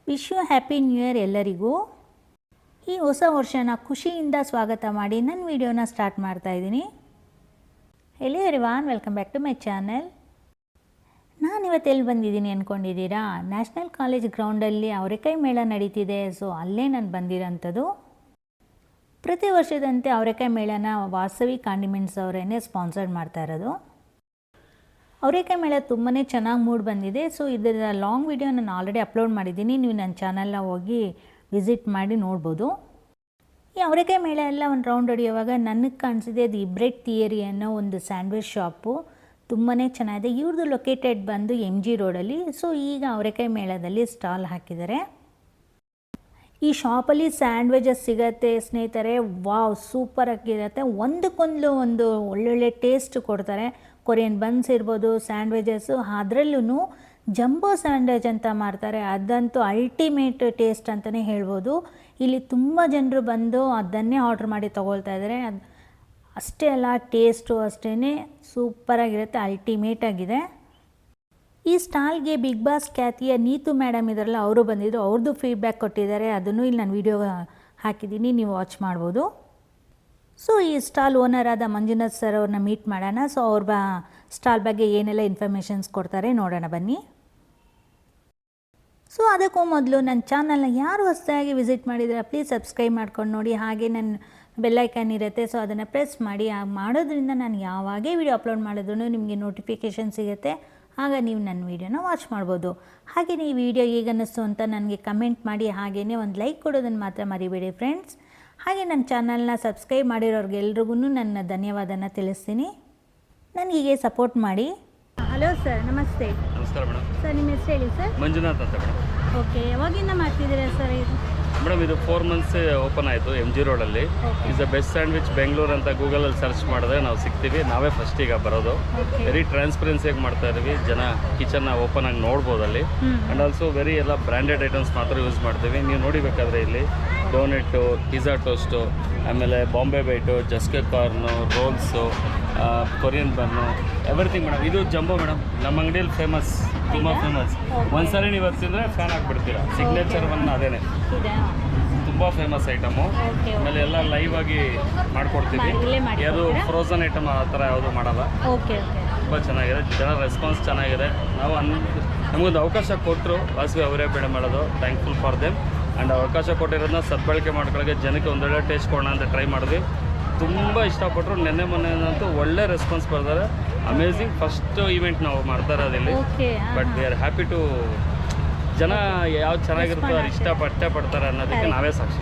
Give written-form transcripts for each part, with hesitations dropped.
Wish you happy new year ಎಲ್ಲರಿಗೂ. ಈ ಹೊಸ ವರ್ಷನ ಖುಷಿಯಿಂದ ಸ್ವಾಗತ ಮಾಡಿ ನನ್ನ ವಿಡಿಯೋನ ಸ್ಟಾರ್ಟ್ ಮಾಡ್ತಾ ಇದ್ದೀನಿ. Hello everyone, welcome back to my channel. ನಾನಿವತ್ತು ಎಲ್ಲಿ ಬಂದಿದ್ದೀನಿ ಅಂದ್ಕೊಂಡಿದ್ದೀರಾ? ನ್ಯಾಷನಲ್ ಕಾಲೇಜ್ ಗ್ರೌಂಡಲ್ಲಿ ಅವರೆಕಾಯಿ ಮೇಳ ನಡೀತಿದೆ. ಸೊ ಅಲ್ಲೇ ನಾನು ಬಂದಿರೋಂಥದ್ದು. ಪ್ರತಿ ವರ್ಷದಂತೆ ಅವರೆಕಾಯಿ ಮೇಳನ ವಾಸವಿ ಕಾಂಡಿಮೆಂಟ್ಸ್ ಅವರೇನೆ ಸ್ಪಾನ್ಸರ್ಡ್ ಮಾಡ್ತಾ ಇರೋದು. ಅವರೆಕಾಯಿ ಮೇಳ ತುಂಬಾ ಚೆನ್ನಾಗಿ ಮೂಡ್ ಬಂದಿದೆ. ಸೊ ಇದರ ಲಾಂಗ್ ವಿಡಿಯೋ ನಾನು ಆಲ್ರೆಡಿ ಅಪ್ಲೋಡ್ ಮಾಡಿದ್ದೀನಿ. ನೀವು ನನ್ನ ಚಾನಲ್ನ ಹೋಗಿ ವಿಸಿಟ್ ಮಾಡಿ ನೋಡ್ಬೋದು. ಈ ಅವರೆಕಾಯಿ ಮೇಳ ಎಲ್ಲ ಒಂದು ರೌಂಡ್ ಹೊಡೆಯುವಾಗ ನನಗೆ ಕಾಣಿಸಿದೆ ದಿ ಬ್ರೆಡ್ ಥಿಯರಿ ಅನ್ನೋ ಒಂದು ಸ್ಯಾಂಡ್ವಿಚ್ ಶಾಪು ತುಂಬಾ ಚೆನ್ನಾಗಿದೆ. ಇವ್ರದ್ದು ಲೊಕೇಟೆಡ್ ಬಂದು MG ರೋಡಲ್ಲಿ. ಸೊ ಈಗ ಅವರೆಕಾಯಿ ಮೇಳದಲ್ಲಿ ಸ್ಟಾಲ್ ಹಾಕಿದ್ದಾರೆ. ಈ ಶಾಪಲ್ಲಿ ಸ್ಯಾಂಡ್ವಿಚಸ್ ಸಿಗತ್ತೆ ಸ್ನೇಹಿತರೆ. ವಾವ್, ಸೂಪರ್ ಆಗಿರುತ್ತೆ. ಒಂದಕ್ಕೊಂದು ಒಂದು ಒಳ್ಳೊಳ್ಳೆ ಟೇಸ್ಟ್ ಕೊಡ್ತಾರೆ. ಕೊರಿಯನ್ ಬನ್ಸ್ ಇರ್ಬೋದು, ಸ್ಯಾಂಡ್ವಿಚಸ್ಸು, ಅದರಲ್ಲೂ ಜಂಬೋ ಸ್ಯಾಂಡ್ವಿಚ್ ಅಂತ ಮಾಡ್ತಾರೆ. ಅದಂತೂ ಅಲ್ಟಿಮೇಟ್ ಟೇಸ್ಟ್ ಅಂತಲೇ ಹೇಳ್ಬೋದು. ಇಲ್ಲಿ ತುಂಬ ಜನರು ಬಂದು ಅದನ್ನೇ ಆರ್ಡ್ರ್ ಮಾಡಿ ತೊಗೊಳ್ತಾ ಇದ್ದಾರೆ. ಅಷ್ಟೇ ಅಲ್ಲ, ಟೇಸ್ಟು ಅಷ್ಟೇ ಸೂಪರಾಗಿರುತ್ತೆ, ಅಲ್ಟಿಮೇಟ್ ಆಗಿದೆ. ಈ ಸ್ಟಾಲ್ಗೆ ಬಿಗ್ ಬಾಸ್ ಖ್ಯಾತಿಯ ನೀತು ಮೇಡಮ್ ಇದರಲ್ಲ, ಅವರು ಬಂದಿದ್ದು, ಅವ್ರದ್ದು ಫೀಡ್ಬ್ಯಾಕ್ ಕೊಟ್ಟಿದ್ದಾರೆ. ಅದನ್ನು ಇಲ್ಲಿ ನಾನು ವಿಡಿಯೋ ಹಾಕಿದ್ದೀನಿ, ನೀವು ವಾಚ್ ಮಾಡ್ಬೋದು. ಸೊ ಈ ಸ್ಟಾಲ್ ಓನರ್ ಆದ ಮಂಜುನಾಥ್ ಸರ್ ಅವ್ರನ್ನ ಮೀಟ್ ಮಾಡೋಣ. ಸೊ ಅವ್ರ ಸ್ಟಾಲ್ ಬಗ್ಗೆ ಏನೆಲ್ಲ ಇನ್ಫಾರ್ಮೇಷನ್ಸ್ ಕೊಡ್ತಾರೆ ನೋಡೋಣ ಬನ್ನಿ. ಸೊ ಅದಕ್ಕೂ ಮೊದಲು ನನ್ನ ಚಾನಲ್ನ ಯಾರು ಹೊಸದಾಗಿ ವಿಸಿಟ್ ಮಾಡಿದರೆ ಪ್ಲೀಸ್ ಸಬ್ಸ್ಕ್ರೈಬ್ ಮಾಡ್ಕೊಂಡು ನೋಡಿ. ಹಾಗೆ ನನ್ನ ಬೆಲ್ಲೈಕನ್ ಇರುತ್ತೆ, ಸೊ ಅದನ್ನು ಪ್ರೆಸ್ ಮಾಡಿ. ಮಾಡೋದ್ರಿಂದ ನಾನು ಯಾವಾಗೇ ವಿಡಿಯೋ ಅಪ್ಲೋಡ್ ಮಾಡಿದ್ರು ನಿಮಗೆ ನೋಟಿಫಿಕೇಷನ್ ಸಿಗುತ್ತೆ. ಆಗ ನೀವು ನನ್ನ ವೀಡಿಯೋನ ವಾಚ್ ಮಾಡ್ಬೋದು. ಹಾಗೆಯೇ ಈ ವಿಡಿಯೋ ಈಗ ಅನ್ನಿಸ್ತು ಅಂತ ನನಗೆ ಕಮೆಂಟ್ ಮಾಡಿ. ಹಾಗೆಯೇ ಒಂದು ಲೈಕ್ ಕೊಡೋದನ್ನು ಮಾತ್ರ ಮರಿಬೇಡಿ ಫ್ರೆಂಡ್ಸ್. ಹಾಗೆ ನನ್ನ ಚಾನಲ್ನ ಸಬ್ಸ್ಕ್ರೈಬ್ ಮಾಡಿರೋರಿಗೆಲ್ರಿಗೂ ನನ್ನ ಧನ್ಯವಾದನ ತಿಳಿಸ್ತೀನಿ. ನನಗೆ ಸಪೋರ್ಟ್ ಮಾಡಿ. ಹಲೋ ಸರ್, ನಮಸ್ತೆ. ನಮಸ್ಕಾರ ಮೇಡಮ್. ಸರ್ ನಿಮ್ಮ ಹೆಸರು ಹೇಳಿ ಸರ್. ಮಂಜುನಾಥ್ ಅಂತ ಮೇಡಮ್. ಓಕೆ, ಯಾವಾಗಿಂದ ಮಾಡ್ತಿದ್ದೀರಾ ಸರ್ ಇದು? ಮೇಡಮ್ ಇದು 4 months ಓಪನ್ ಆಯಿತು MG ರೋಡಲ್ಲಿ. Is the best sandwich Bengaluru ಅಂತ ಗೂಗಲಲ್ಲಿ ಸರ್ಚ್ ಮಾಡಿದ್ರೆ ನಾವು ಸಿಗ್ತೀವಿ. ನಾವೇ ಫಸ್ಟ್ ಈಗ ಬರೋದು. ವೆರಿ ಟ್ರಾನ್ಸ್ಪರೆನ್ಸಿಯಾಗಿ ಮಾಡ್ತಾ ಇದ್ದೀವಿ. ಜನ ಕಿಚನ್ನ ಓಪನ್ ಆಗಿ ನೋಡ್ಬೋದಲ್ಲಿ. ಆ್ಯಂಡ್ ಆಲ್ಸೋ ವೆರಿ ಎಲ್ಲ ಬ್ರ್ಯಾಂಡೆಡ್ ಐಟಮ್ಸ್ ಮಾತ್ರ ಯೂಸ್ ಮಾಡ್ತೀವಿ. ನೀವು ನೋಡಿಬೇಕಾದ್ರೆ ಇಲ್ಲಿ ಡೋನೆಟ್ಟು, ಪಿಜ್ಜಾ ಟೋಸ್ಟು, ಆಮೇಲೆ ಬಾಂಬೆ ಬೈಟು, ಜಸ್ಕೆ corn, rolls, Korean bun, everything madam. ಇದು ಜಂಬೋ ಮೇಡಮ್, ನಮ್ಮ ಅಂಗಡಿಯಲ್ಲಿ ಫೇಮಸ್, ತುಂಬ ಫೇಮಸ್. ಒಂದ್ಸರಿ ನೀವು ತಿಂದರೆ ಫ್ಯಾನ್ ಆಗಿಬಿಡ್ತೀರಾ. ಸಿಗ್ನೇಚರ್ ಒನ್ ಅದೇನೆ, ತುಂಬ ಫೇಮಸ್ ಐಟಮು. ಆಮೇಲೆ ಎಲ್ಲ ಲೈವ್ ಆಗಿ ಮಾಡಿಕೊಡ್ತೀವಿ. ಯಾವುದು ಫ್ರೋಝನ್ ಐಟಮ್ ಆ ಥರ ಯಾವುದು ಮಾಡಲ್ಲ. ತುಂಬ ಚೆನ್ನಾಗಿದೆ, ಜನ ರೆಸ್ಪಾನ್ಸ್ ಚೆನ್ನಾಗಿದೆ. ನಾವು ನಮಗೊಂದು ಅವಕಾಶ ಕೊಟ್ಟರು ವಾಸವಿ ಅವರೇ ಬೇಡ ಮಾಡೋದು. Thankful for them. ಆ್ಯಂಡ್ ಅವಕಾಶ ಕೊಟ್ಟಿರೋದನ್ನ ಸದ್ಬಳಕೆ ಮಾಡ್ಕೊಳ್ಳೋಕ್ಕೆ, ಜನಕ್ಕೆ ಒಂದೊಳ್ಳೆ ಟೇಸ್ಟ್ ಕೊಡೋಣ ಅಂತ ಟ್ರೈ ಮಾಡಿದ್ವಿ. ತುಂಬ ಇಷ್ಟಪಟ್ಟರು. ಮೊನ್ನೆನಂತೂ ಒಳ್ಳೆ ರೆಸ್ಪಾನ್ಸ್ ಬರ್ತಾರೆ. ಅಮೇಝಿಂಗ್. ಫಸ್ಟ್ ಈವೆಂಟ್ ನಾವು ಮಾಡ್ತಾ ಇರೋದಿಲ್ಲಿ. But we are happy to, ಜನ ಯಾವ್ದು ಚೆನ್ನಾಗಿರುತ್ತೋ ಅದು ಇಷ್ಟಪಟ್ಟೆ ಪಡ್ತಾರೆ ಅನ್ನೋದಕ್ಕೆ ನಾವೇ ಸಾಕ್ಷಿ.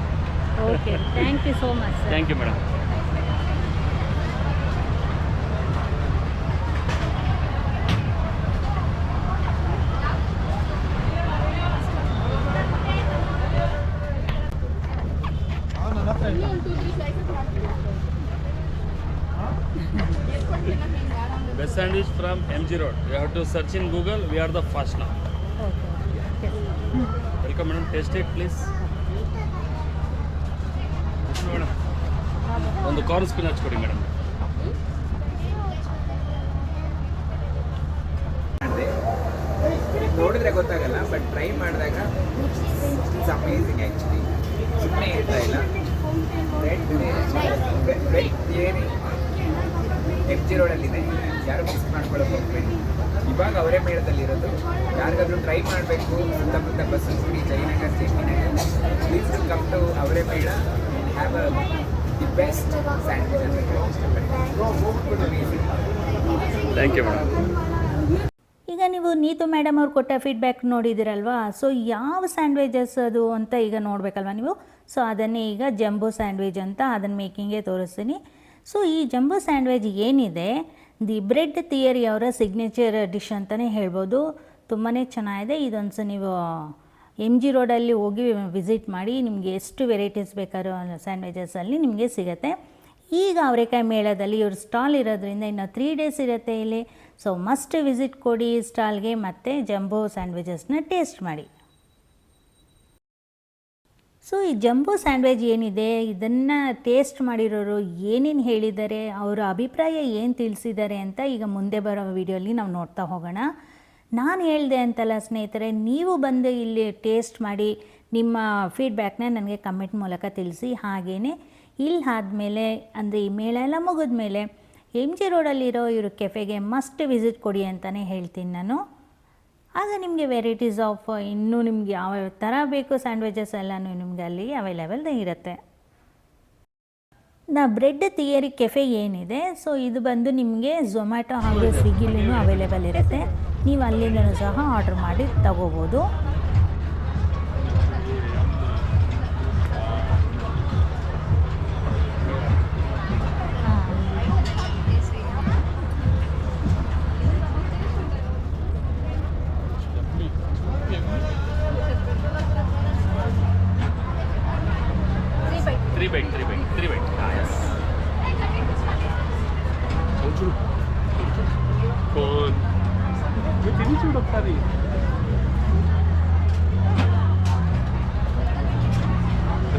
Thank you so much. Thank you madam. Best sandwich from MG Road. You have to search in Google. We are the first now. Welcome madam. Taste it please. Madam, ಒಂದು ಕಾರ್ನ್ ಸ್ಪಿನಾಚ್ ಕೊಡಿ madam. ನೋಡಿದ್ರೆ ಗೊತ್ತಾಗಲ್ಲ, but try ಮಾಡಿದಾಗ it's amazing actually. ಸುಮ್ಮನೆ ಹೇಳ್ತಾ ಇಲ್ಲ. Bread theory MG ರೋಡಲ್ಲಿದೆ. ಯಾರು miss ಮಾಡ್ಕೊಳ್ಳೋಕೆ ಹೋಗ್ಬೇಡಿ. ಇವಾಗ ಅವರೇ ಮೇಳದಲ್ಲಿರೋದು. ಯಾರಿಗಾದ್ರೂ ಟ್ರೈ ಮಾಡಬೇಕು, ಸುತ್ತಮುತ್ತ Basavanagudi, Jayanagar, JP Nagar, please to come to Avare Mela. Have the best sandwich ಅಂತ ಇಷ್ಟಪಡ್ತೀನಿ. Thank you madam. ಈಗ ನೀವು ನೀತು ಮೇಡಮ್ ಅವ್ರು ಕೊಟ್ಟ ಫೀಡ್ಬ್ಯಾಕ್ ನೋಡಿದಿರಲ್ವಾ? ಸೊ ಯಾವ ಸ್ಯಾಂಡ್ವಿಚಸ್ ಅದು ಅಂತ ಈಗ ನೋಡಬೇಕಲ್ವ ನೀವು. ಸೊ ಅದನ್ನೇ ಈಗ ಜಂಬೋ ಸ್ಯಾಂಡ್ವಿಚ್ ಅಂತ ಅದನ್ನು ಮೇಕಿಂಗೇ ತೋರಿಸ್ತೀನಿ. ಸೊ ಈ ಜಂಬೋ ಸ್ಯಾಂಡ್ವಿಚ್ ಏನಿದೆ, ದಿ ಬ್ರೆಡ್ ಥಿಯರಿ ಅವರ ಸಿಗ್ನೇಚರ್ ಡಿಶ್ ಅಂತಲೇ ಹೇಳ್ಬೋದು. ತುಂಬಾ ಚೆನ್ನಾಗಿದೆ. ಇದೊಂದು ನೀವು MG ರೋಡಲ್ಲಿ ಹೋಗಿ ವಿಸಿಟ್ ಮಾಡಿ. ನಿಮಗೆ ಎಷ್ಟು ವೆರೈಟೀಸ್ ಬೇಕಾದ್ರೂ ಸ್ಯಾಂಡ್ವಿಚಸಲ್ಲಿ ನಿಮಗೆ ಸಿಗುತ್ತೆ. ಈಗ ಅವರೆಕಾಯಿ ಮೇಳದಲ್ಲಿ ಇವ್ರ ಸ್ಟಾಲ್ ಇರೋದ್ರಿಂದ ಇನ್ನು 3 days ಇರುತ್ತೆ ಇಲ್ಲಿ. ಸೊ ಮಸ್ಟ್ ವಿಸಿಟ್ ಕೊಡಿ ಸ್ಟಾಲ್ಗೆ, ಮತ್ತು ಜಂಬೋ ಸ್ಯಾಂಡ್ವಿಚಸ್ನ ಟೇಸ್ಟ್ ಮಾಡಿ. ಸೊ ಈ ಜಂಬೋ ಸ್ಯಾಂಡ್ವಿಚ್ ಏನಿದೆ, ಇದನ್ನು ಟೇಸ್ಟ್ ಮಾಡಿರೋರು ಏನೇನು ಹೇಳಿದ್ದಾರೆ, ಅವರ ಅಭಿಪ್ರಾಯ ಏನು ತಿಳಿಸಿದ್ದಾರೆ ಅಂತ ಈಗ ಮುಂದೆ ಬರೋ ವಿಡಿಯೋಲಿ ನಾವು ನೋಡ್ತಾ ಹೋಗೋಣ. ನಾನು ಹೇಳಿದೆ ಅಂತಲ್ಲ ಸ್ನೇಹಿತರೆ, ನೀವು ಬಂದು ಇಲ್ಲಿ ಟೇಸ್ಟ್ ಮಾಡಿ ನಿಮ್ಮ ಫೀಡ್ಬ್ಯಾಕ್ನ ನನಗೆ ಕಮೆಂಟ್ ಮೂಲಕ ತಿಳಿಸಿ. ಹಾಗೆಯೇ ಇಲ್ಲಿ ಆದಮೇಲೆ ಅಂದರೆ ಈ ಮೇಳ ಎಲ್ಲ ಮುಗಿದ ಮೇಲೆ MG ರೋಡಲ್ಲಿರೋ ಇವರು ಕೆಫೆಗೆ ಮಸ್ಟ್ ವಿಸಿಟ್ ಕೊಡಿ ಅಂತಲೇ ಹೇಳ್ತೀನಿ ನಾನು. ಆಗ ನಿಮಗೆ ವೆರೈಟೀಸ್ ಆಫ್ ಇನ್ನೂ ನಿಮ್ಗೆ ಯಾವ ಥರ ಬೇಕು ಸ್ಯಾಂಡ್ವಿಚಸ್ ಎಲ್ಲನೂ ನಿಮಗೆ ಅಲ್ಲಿ ಅವೈಲೇಬಲ್ ಇರುತ್ತೆ. ಬ್ರೆಡ್ ಥಿಯರಿ ಕೆಫೆ ಏನಿದೆ, ಸೊ ಇದು ಬಂದು ನಿಮಗೆ ಝೊಮ್ಯಾಟೊ ಹಾಗೂ ಸ್ವಿಗ್ಗಿಲೂ ಅವೈಲೇಬಲ್ ಇರುತ್ತೆ. ನೀವು ಅಲ್ಲಿಂದನೂ ಸಹ ಆರ್ಡ್ರ್ ಮಾಡಿ ತಗೋಬೋದು. Three bite. Yes. Con. Tieni చూడు ఒకసారి.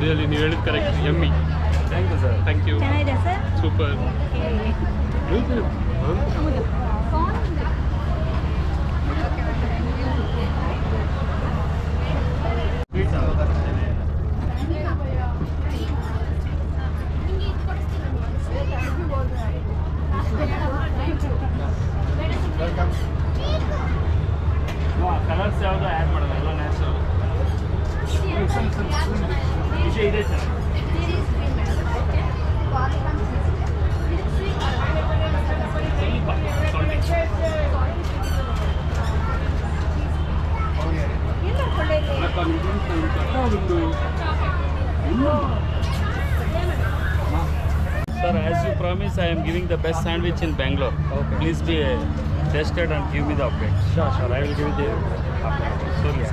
Really, ನೀವು ಹೇಳಿದ correct. Yummy. Thank you, sir. Thank you. ಚೆನ್ನಾಗಿದೆ ಸರ್. Super. ಕಲರ್ಸ್ ಯಾವುದು ಆ್ಯಡ್ ಮಾಡೋದು, ಎಲ್ಲ ನ್ಯಾಚುರಲ್. ಇದೆ sir. Sir, as you promised, I am giving the best sandwich in Bangalore. Okay. Please be tested and give me the update. Sure. I will give you the update. Surely.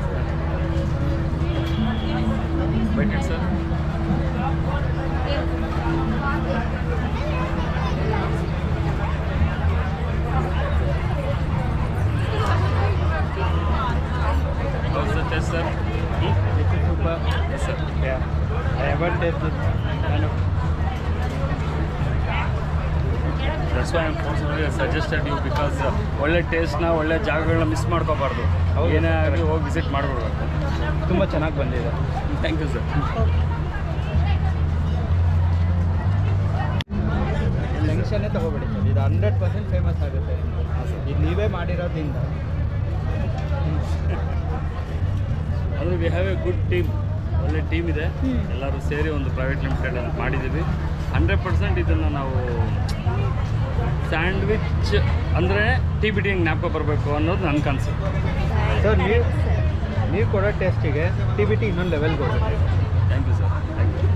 Wait it, sir. How's the test, sir? This is super. Yes, sir. Yeah. I haven't tasted kind of. That's why I'm forcibly suggested you because ಒಳ್ಳೆ ಟೇಸ್ಟ್ನ ಒಳ್ಳೆ ಜಾಗಗಳನ್ನ miss ಮಾಡ್ಕೋಬಾರ್ದು. ಏನೇ ಆಗಲಿ ಹೋಗಿ visit ಮಾಡಿಬಿಡ್ಬೇಕು. ತುಂಬ ಚೆನ್ನಾಗಿ ಬಂದಿದೆ. Thank you sir. ಟೆನ್ಷನ್ನೇ ತಗೋಬೇಡಿ ಸರ್, ಇದು 100% ಫೇಮಸ್ ಆಗುತ್ತೆ. ಇದು ನೀವೇ ಮಾಡಿರೋದ್ರಿಂದ. ಅಂದರೆ we have a good team, ಒಳ್ಳೆ ಟೀಮ್ ಇದೆ. ಎಲ್ಲರೂ ಸೇರಿ ಒಂದು ಪ್ರೈವೇಟ್ ಲಿಮಿಟೆಡ್ ಅಂತ ಮಾಡಿದ್ದೀವಿ. 100% ಇದನ್ನು ನಾವು ಸ್ಯಾಂಡ್ವಿಚ್ ಅಂದರೆ TBT ಜ್ಞಾಪಕ ಬರಬೇಕು ಅನ್ನೋದು ನನ್ನ ಕನಸು. ಸರ್ ನೀವು ಕೊಡೋ ಟೇಸ್ಟಿಗೆ TBT ಇನ್ನೊಂದು ಲೆವೆಲ್ಗೆ ಹೋಗುತ್ತೆ. Thank you sir. Thank you.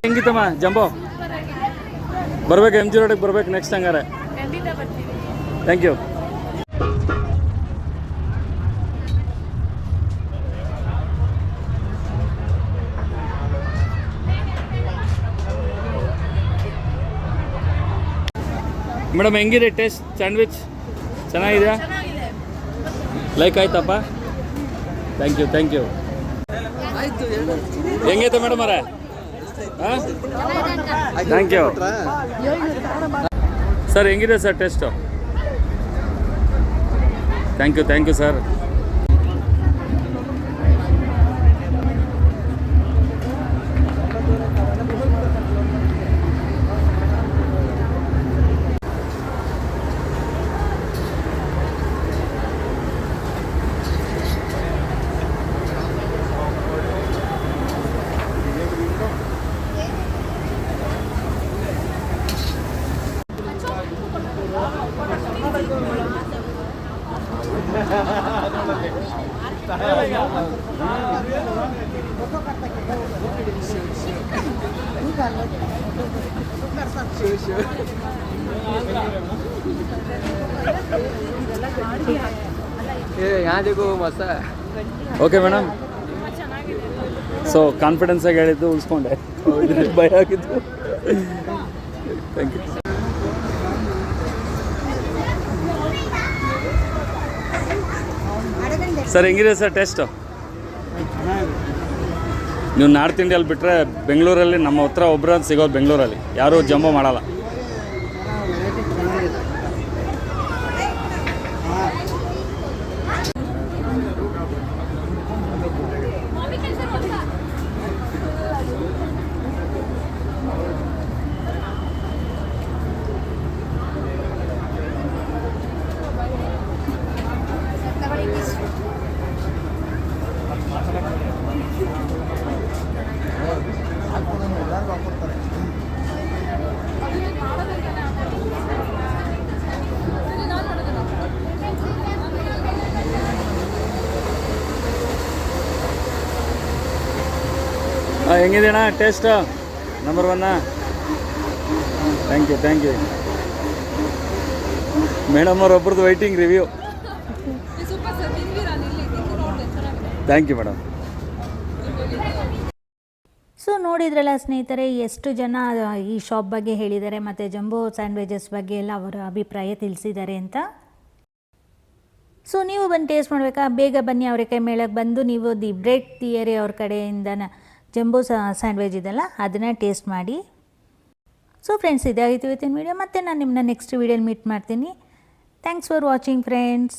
ಹೆಂಗಿತ್ತಮ್ಮ ಜಂಬೋ? ಬರ್ಬೇಕು, MG ರೋಡಿಗೆ ಬರ್ಬೇಕು ನೆಕ್ಸ್ಟ್ ಹಂಗಾರೆ. Thank you. ಮೇಡಮ್ ಹೆಂಗಿದೆ ಟೇಸ್ಟ್ ಸ್ಯಾಂಡ್ವಿಚ್? ಚೆನ್ನಾಗಿದೆಯಾ? ಲೈಕ್ ಆಯ್ತಪ್ಪ? Thank you. ಹೆಂಗೈತೆ ಮೇಡಮ್ ಅವರೇ? ಹಾಂ, ಥ್ಯಾಂಕ್ ಯು ಸರ್. ಹೆಂಗಿದೆ sir taste? Thank you sir. यहाँ देखो मस्त ಓಕೆ ಮೇಡಮ್. ಸೊ ಕಾನ್ಫಿಡೆನ್ಸಾಗಿ ಹೇಳಿದ್ದು ಉಳಿಸ್ಕೊಂಡೆ, ಭಯ ಆಗಿದ್ದು. Thank you. ಸರ್ ಹೆಂಗಿದೆ ಸರ್ ಟೇಸ್ಟು? ನೀವು ನಾರ್ತ್ ಇಂಡಿಯಲ್ಲಿ ಬಿಟ್ಟರೆ ಬೆಂಗಳೂರಲ್ಲಿ ನಮ್ಮ ಹತ್ರ ಒಬ್ಬರು ಅಂತ ಸಿಗೋದು ಬೆಂಗಳೂರಲ್ಲಿ, ಯಾರೂ ಜಂಬೋ ಮಾಡಲ್ಲ. ಹೆಂಗಿದೆ ಅಣ್ಣ taste? Number 1. Thank you. Madam ಅವ್ರ ಒಬ್ರದ್ದು waiting review. Thank you madam. So ನೋಡಿದ್ರಲ್ಲ ಸ್ನೇಹಿತರೆ, ಎಷ್ಟು ಜನ ಈ ಶಾಪ್ ಬಗ್ಗೆ ಹೇಳಿದ್ದಾರೆ ಮತ್ತು ಜಂಬೋ ಸ್ಯಾಂಡ್ವಿಚಸ್ ಬಗ್ಗೆ ಎಲ್ಲ ಅವರ ಅಭಿಪ್ರಾಯ ತಿಳಿಸಿದ್ದಾರೆ ಅಂತ. ಸೊ ನೀವು ಬಂದು ಟೇಸ್ಟ್ ಮಾಡಬೇಕಾ? ಬೇಗ ಬನ್ನಿ ಅವರೆಕಾಯಿ ಮೇಳಕ್ಕೆ ಬಂದು ನೀವು ದಿ ಬ್ರೆಡ್ ಥಿಯರಿ ಅವ್ರ ಕಡೆಯಿಂದ ಜಂಬೋ ಸ್ಯಾಂಡ್ವಿಚ್ ಇದೆಲ್ಲ ಅದನ್ನು ಟೇಸ್ಟ್ ಮಾಡಿ. ಸೊ ಫ್ರೆಂಡ್ಸ್, ಇದಾಗಿತ್ತು ಇವತ್ತಿನ ವೀಡಿಯೋ. ಮತ್ತು ನಾನು ನಿಮ್ಮನ್ನ ನೆಕ್ಸ್ಟ್ ವೀಡಿಯೋಲಿ ಮೀಟ್ ಮಾಡ್ತೀನಿ. Thanks for watching friends.